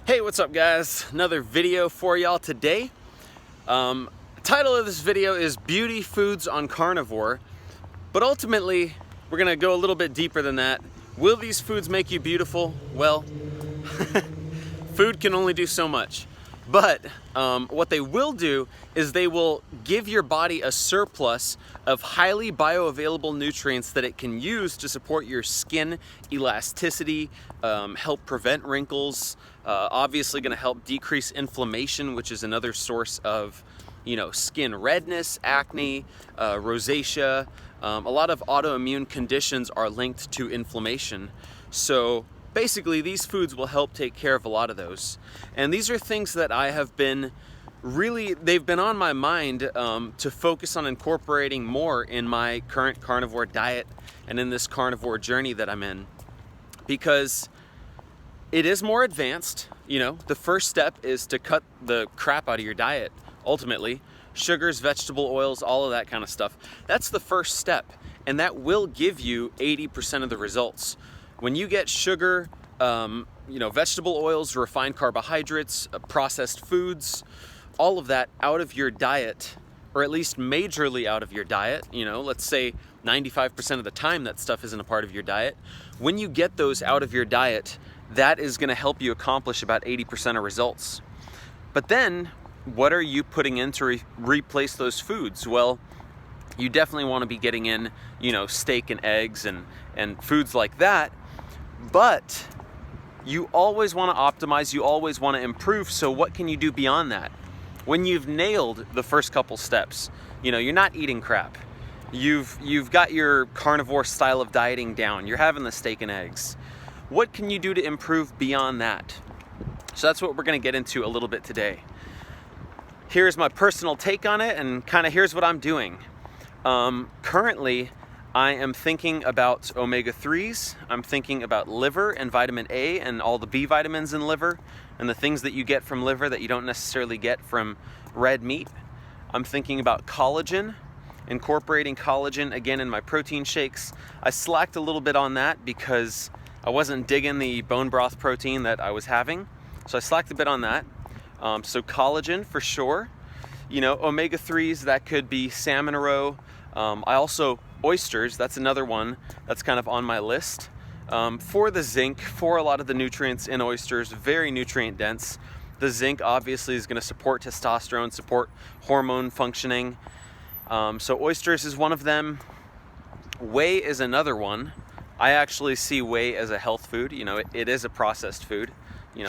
Hey, what's up guys? Another video for y'all today. Title of this video is Beauty Foods on Carnivore, but ultimately we're gonna go a little bit deeper than that. Will these foods make you beautiful? Well, food can only do so much, but what they will do is they will give your body a surplus of highly bioavailable nutrients that it can use to support your skin elasticity, help prevent wrinkles, obviously going to help decrease inflammation, which is another source of, skin redness, acne, rosacea. A lot of autoimmune conditions are linked to inflammation. So basically these foods will help take care of a lot of those. And these are things that I have been they've been on my mind to focus on incorporating more in my current carnivore diet and in this carnivore journey that I'm in, because it is more advanced. The first step is to cut the crap out of your diet, ultimately. Sugars, vegetable oils, all of that kind of stuff. That's the first step, and that will give you 80% of the results. When you get sugar, vegetable oils, refined carbohydrates, processed foods, all of that out of your diet, or at least majorly out of your diet, let's say 95% of the time that stuff isn't a part of your diet. When you get those out of your diet, that is going to help you accomplish about 80% of results. But then, what are you putting in to replace those foods? Well, you definitely want to be getting in, steak and eggs and foods like that. But you always want to optimize, you always want to improve. So what can you do beyond that? When you've nailed the first couple steps, you're not eating crap. You've got your carnivore style of dieting down. You're having the steak and eggs. What can you do to improve beyond that? So that's what we're going to get into a little bit today. Here's my personal take on it, and kind of here's what I'm doing. Currently, I am thinking about omega-3s. I'm thinking about liver and vitamin A and all the B vitamins in liver and the things that you get from liver that you don't necessarily get from red meat. I'm thinking about collagen, incorporating collagen again in my protein shakes. I slacked a little bit on that because I wasn't digging the bone broth protein that I was having. So I slacked a bit on that. So collagen for sure. Omega-3s, that could be salmon roe. Oysters, that's another one that's kind of on my list. For the zinc, for a lot of the nutrients in oysters, very nutrient dense. The zinc obviously is going to support testosterone, support hormone functioning. So oysters is one of them. Whey is another one. I actually see whey as a health food. It is a processed food.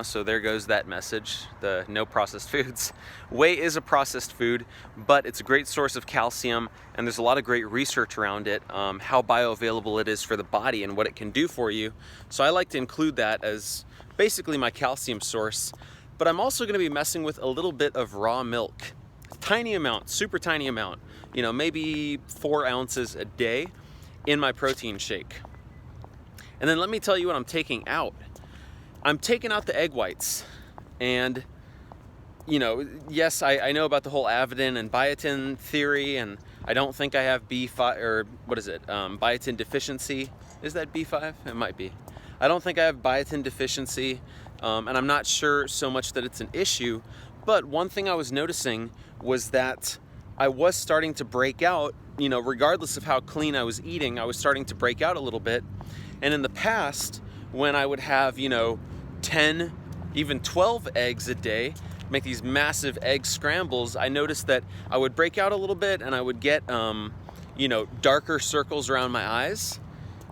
So there goes that message, the no processed foods. Whey is a processed food, but it's a great source of calcium, and there's a lot of great research around it, how bioavailable it is for the body and what it can do for you. So I like to include that as basically my calcium source. But I'm also going to be messing with a little bit of raw milk. Tiny amount, super tiny amount, maybe 4 ounces a day in my protein shake. And then let me tell you what I'm taking out. I'm taking out the egg whites, and yes, I know about the whole avidin and biotin theory, and I don't think I have B5, or what is it, biotin deficiency. Is that B5? It might be. I don't think I have biotin deficiency, and I'm not sure so much that it's an issue, but one thing I was noticing was that I was starting to break out, regardless of how clean I was eating, I was starting to break out a little bit. And in the past, when I would have, 10, even 12 eggs a day, make these massive egg scrambles, I noticed that I would break out a little bit and I would get, darker circles around my eyes,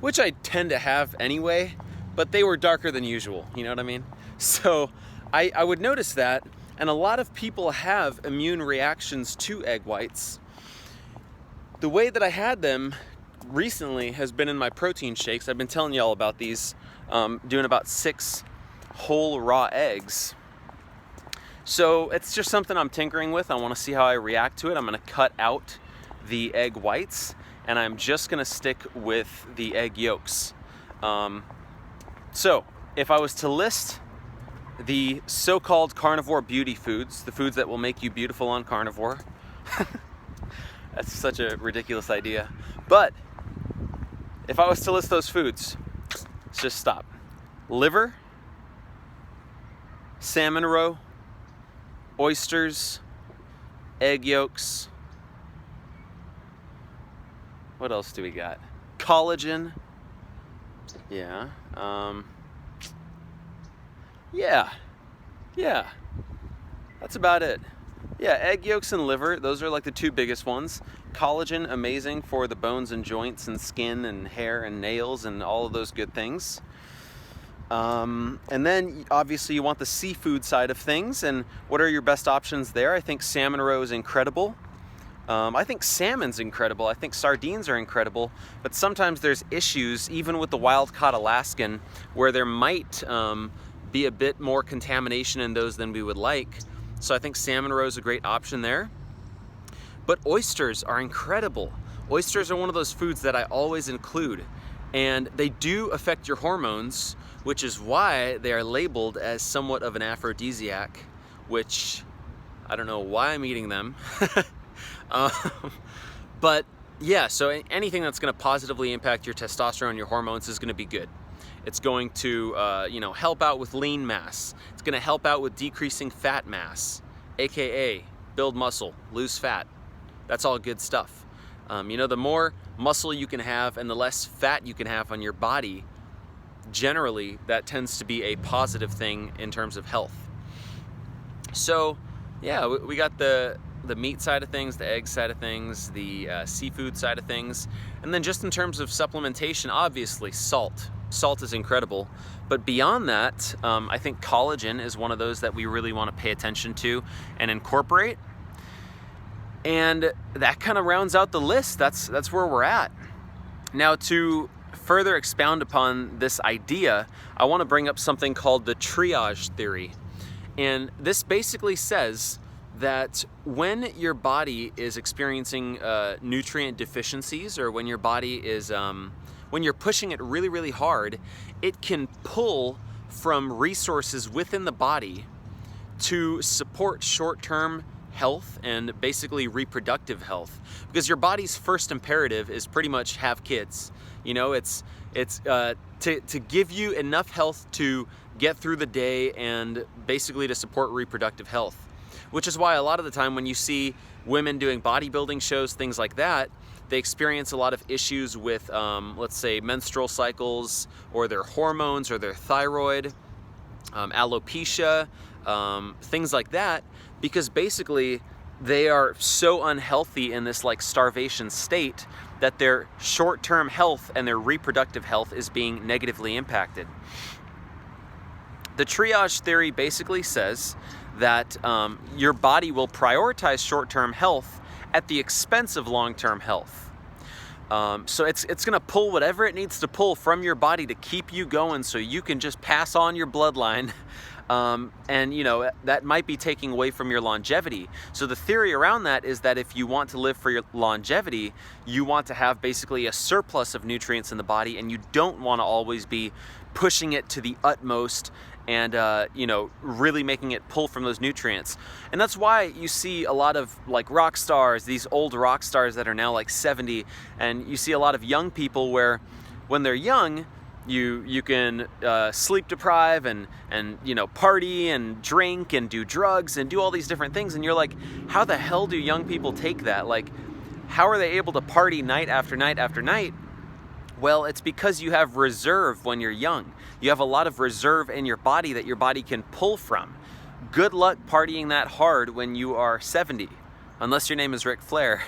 which I tend to have anyway, but they were darker than usual, you know what I mean? So I would notice that, and a lot of people have immune reactions to egg whites. The way that I had them recently has been in my protein shakes. I've been telling y'all about these, doing about 6 whole raw eggs. So it's just something I'm tinkering with. I want to see how I react to it. I'm going to cut out the egg whites, and I'm just going to stick with the egg yolks. So if I was to list the so-called carnivore beauty foods, the foods that will make you beautiful on carnivore, that's such a ridiculous idea. But if I was to list those foods, let's just stop. Liver, salmon roe, oysters, egg yolks. What else do we got? Collagen. Yeah. Yeah. That's about it. Yeah, egg yolks and liver, those are like the two biggest ones. Collagen, amazing for the bones and joints and skin and hair and nails and all of those good things. And then obviously you want the seafood side of things, and what are your best options there? I think salmon roe is incredible. I think salmon's incredible. I think sardines are incredible, but sometimes there's issues even with the wild-caught Alaskan where there might be a bit more contamination in those than we would like. So I think salmon roe is a great option there. But oysters are incredible. Oysters are one of those foods that I always include, and they do affect your hormones, which is why they are labeled as somewhat of an aphrodisiac, which I don't know why I'm eating them. But yeah, so anything that's going to positively impact your testosterone, your hormones, is going to be good. It's going to help out with lean mass. It's going to help out with decreasing fat mass, aka build muscle, lose fat. That's all good stuff. The more muscle you can have and the less fat you can have on your body, generally that tends to be a positive thing in terms of health. So yeah, we got the meat side of things, the egg side of things, the seafood side of things, and then just in terms of supplementation, obviously salt. Salt is incredible, but beyond that, I think collagen is one of those that we really want to pay attention to and incorporate. And that kind of rounds out the list. That's where we're at. Now, to further expound upon this idea, I want to bring up something called the triage theory. And this basically says that when your body is experiencing nutrient deficiencies, or when your body is, when you're pushing it really, really hard, it can pull from resources within the body to support short-term health and basically reproductive health, because your body's first imperative is pretty much have kids. It's to give you enough health to get through the day and basically to support reproductive health, which is why a lot of the time when you see women doing bodybuilding shows, things like that, they experience a lot of issues with, let's say, menstrual cycles or their hormones or their thyroid, alopecia, things like that, because basically they are so unhealthy in this like starvation state that their short-term health and their reproductive health is being negatively impacted. The triage theory basically says that your body will prioritize short-term health at the expense of long-term health. So it's going to pull whatever it needs to pull from your body to keep you going so you can just pass on your bloodline. And that might be taking away from your longevity. So the theory around that is that if you want to live for your longevity, you want to have basically a surplus of nutrients in the body, and you don't want to always be pushing it to the utmost and really making it pull from those nutrients. And that's why you see a lot of like rock stars, these old rock stars that are now like 70, and you see a lot of young people where when they're young, you can sleep deprive and party and drink and do drugs and do all these different things, and you're like, how the hell do young people take that? Like, how are they able to party night after night after night? Well, it's because you have reserve when you're young. You have a lot of reserve in your body that your body can pull from. Good luck partying that hard when you are 70, unless your name is Ric Flair.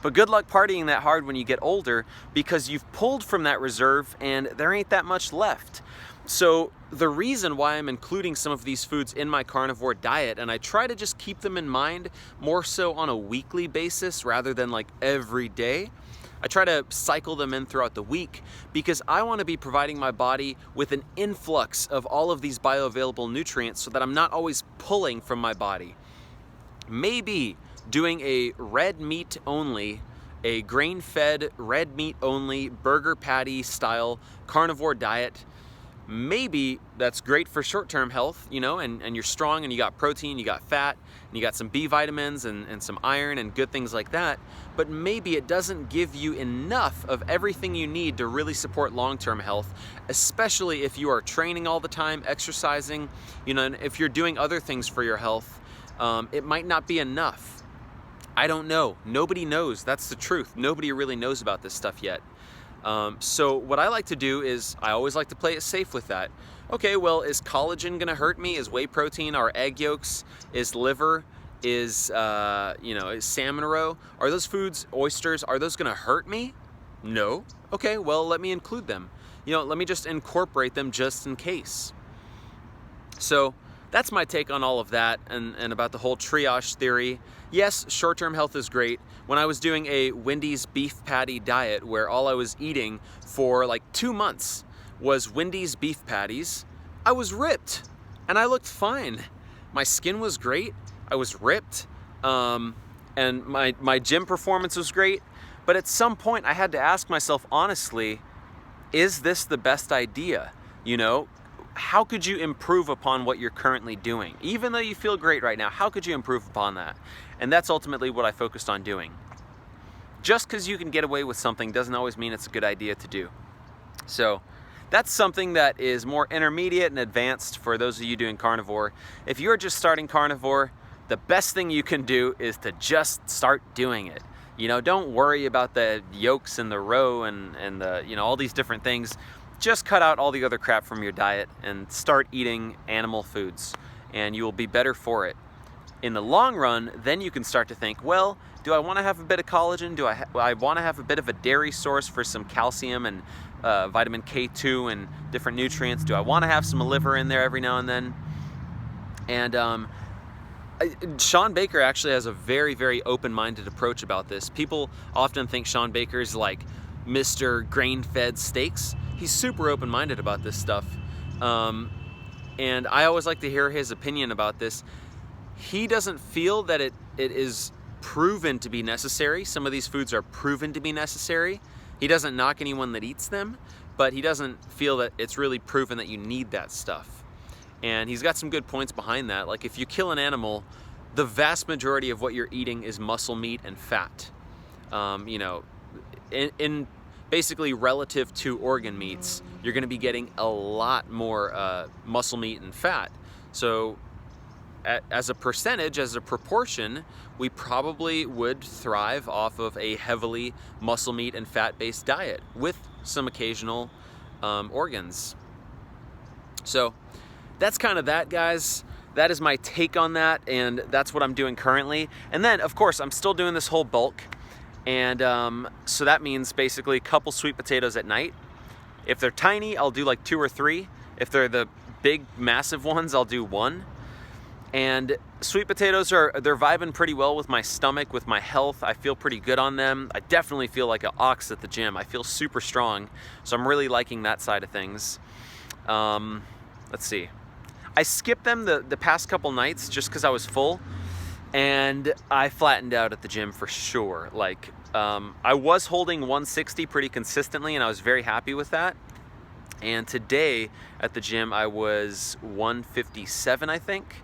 But good luck partying that hard when you get older, because you've pulled from that reserve and there ain't that much left. So the reason why I'm including some of these foods in my carnivore diet, and I try to just keep them in mind more so on a weekly basis rather than like every day. I try to cycle them in throughout the week because I want to be providing my body with an influx of all of these bioavailable nutrients so that I'm not always pulling from my body. Maybe doing a red meat only, a grain-fed red meat only burger patty style carnivore diet maybe that's great for short-term health, you know, and you're strong and you got protein, you got fat, and you got some B vitamins and some iron and good things like that, but maybe it doesn't give you enough of everything you need to really support long-term health, especially if you are training all the time, exercising, you know, and if you're doing other things for your health, it might not be enough. I don't know. Nobody knows. That's the truth. Nobody really knows about this stuff yet. So what I like to do is I always like to play it safe with that. Okay, well, is collagen gonna hurt me? Is whey protein, are egg yolks, is liver, is is salmon roe? Are those foods, oysters, are those gonna hurt me? No. Okay, well, let me include them. You know, let me just incorporate them just in case. So that's my take on all of that and about the whole triage theory. Yes, short-term health is great. When I was doing a Wendy's beef patty diet where all I was eating for like 2 months was Wendy's beef patties, I was ripped and I looked fine. My skin was great, I was ripped, and my gym performance was great. But at some point I had to ask myself honestly, is this the best idea? You know, how could you improve upon what you're currently doing? Even though you feel great right now, how could you improve upon that? And that's ultimately what I focused on doing. Just because you can get away with something doesn't always mean it's a good idea to do. So that's something that is more intermediate and advanced for those of you doing carnivore. If you're just starting carnivore, the best thing you can do is to just start doing it. You know, don't worry about the yolks and the roe and the, you know, all these different things. Just cut out all the other crap from your diet and start eating animal foods, and you will be better for it. In the long run, then you can start to think, well, do I want to have a bit of collagen? Do I want to have a bit of a dairy source for some calcium and vitamin K2 and different nutrients? Do I want to have some liver in there every now and then? And Shawn Baker actually has a very, very open-minded approach about this. People often think Shawn Baker is like Mr. Grain-Fed Steaks. He's super open-minded about this stuff. And I always like to hear his opinion about this. He doesn't feel that it is proven to be necessary. Some of these foods are proven to be necessary. He doesn't knock anyone that eats them, but he doesn't feel that it's really proven that you need that stuff. And he's got some good points behind that. Like if you kill an animal, the vast majority of what you're eating is muscle meat and fat. You know, in basically relative to organ meats, you're gonna be getting a lot more muscle meat and fat. So as a percentage, as a proportion, we probably would thrive off of a heavily muscle meat and fat-based diet with some occasional organs. So that's kind of that, guys. That is my take on that, and that's what I'm doing currently. And then, of course, I'm still doing this whole bulk, and so that means basically a couple sweet potatoes at night. If they're tiny, I'll do like 2 or 3. If they're the big, massive ones, I'll do 1. And sweet potatoes they're vibing pretty well with my stomach, with my health. I feel pretty good on them. I definitely feel like an ox at the gym. I feel super strong, so I'm really liking that side of things. Let's see. I skipped them the past couple nights just because I was full, and I flattened out at the gym for sure. Like, I was holding 160 pretty consistently, and I was very happy with that. And today at the gym, I was 157, I think.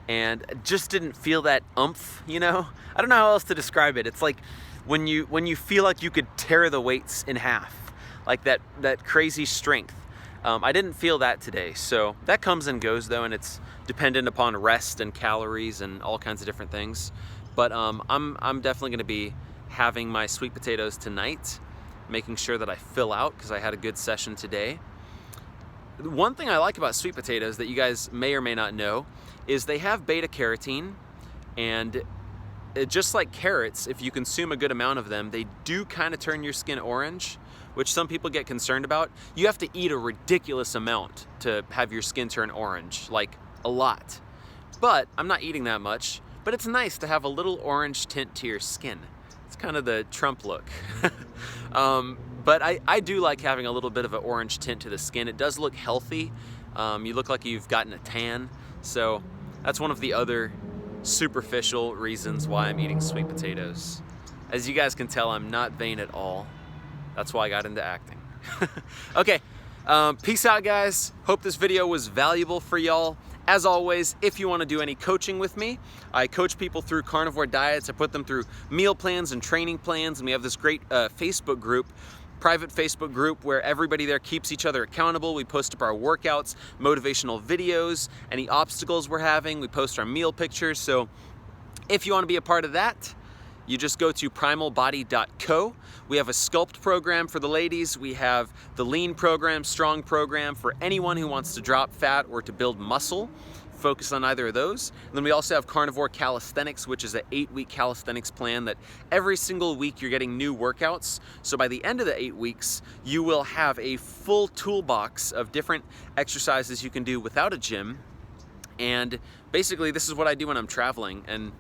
And just didn't feel that oomph, you know? I don't know how else to describe it. It's like when you feel like you could tear the weights in half, like that crazy strength. I didn't feel that today, so that comes and goes though, and it's dependent upon rest and calories and all kinds of different things. But I'm definitely going to be having my sweet potatoes tonight, making sure that I fill out because I had a good session today. One thing I like about sweet potatoes that you guys may or may not know is they have beta carotene, and just like carrots, if you consume a good amount of them, they do kind of turn your skin orange, which some people get concerned about. You have to eat a ridiculous amount to have your skin turn orange, like a lot. But I'm not eating that much, but it's nice to have a little orange tint to your skin. It's kind of the Trump look. But I do like having a little bit of an orange tint to the skin. It does look healthy. You look like you've gotten a tan. So that's one of the other superficial reasons why I'm eating sweet potatoes. As you guys can tell, I'm not vain at all. That's why I got into acting. Okay, Peace out, guys. Hope this video was valuable for y'all. As always, if you want to do any coaching with me, I coach people through carnivore diets. I put them through meal plans and training plans, and we have this great Facebook group, private Facebook group, where everybody there keeps each other accountable. We post up our workouts, motivational videos, any obstacles we're having. We post our meal pictures. So if you want to be a part of that, you just go to primalbody.co. We have a sculpt program for the ladies. We have the lean program, strong program for anyone who wants to drop fat or to build muscle. Focus on either of those. And then we also have Carnivore Calisthenics, which is an 8-week calisthenics plan that every single week you're getting new workouts. So by the end of the 8 weeks, you will have a full toolbox of different exercises you can do without a gym. And basically, this is what I do when I'm traveling. And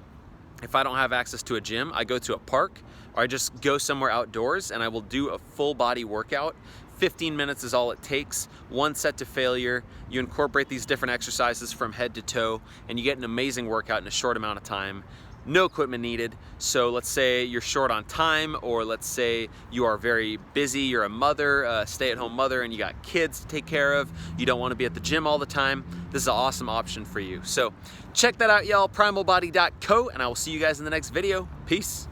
if I don't have access to a gym, I go to a park, or I just go somewhere outdoors and I will do a full body workout. 15 minutes is all it takes, one set to failure. You incorporate these different exercises from head to toe, and you get an amazing workout in a short amount of time. No equipment needed. So let's say you're short on time, or let's say you are very busy, you're a mother, stay-at-home mother, and you got kids to take care of. You don't want to be at the gym all the time. This is an awesome option for you. So check that out, y'all, primalbody.co, and I will see you guys in the next video. Peace.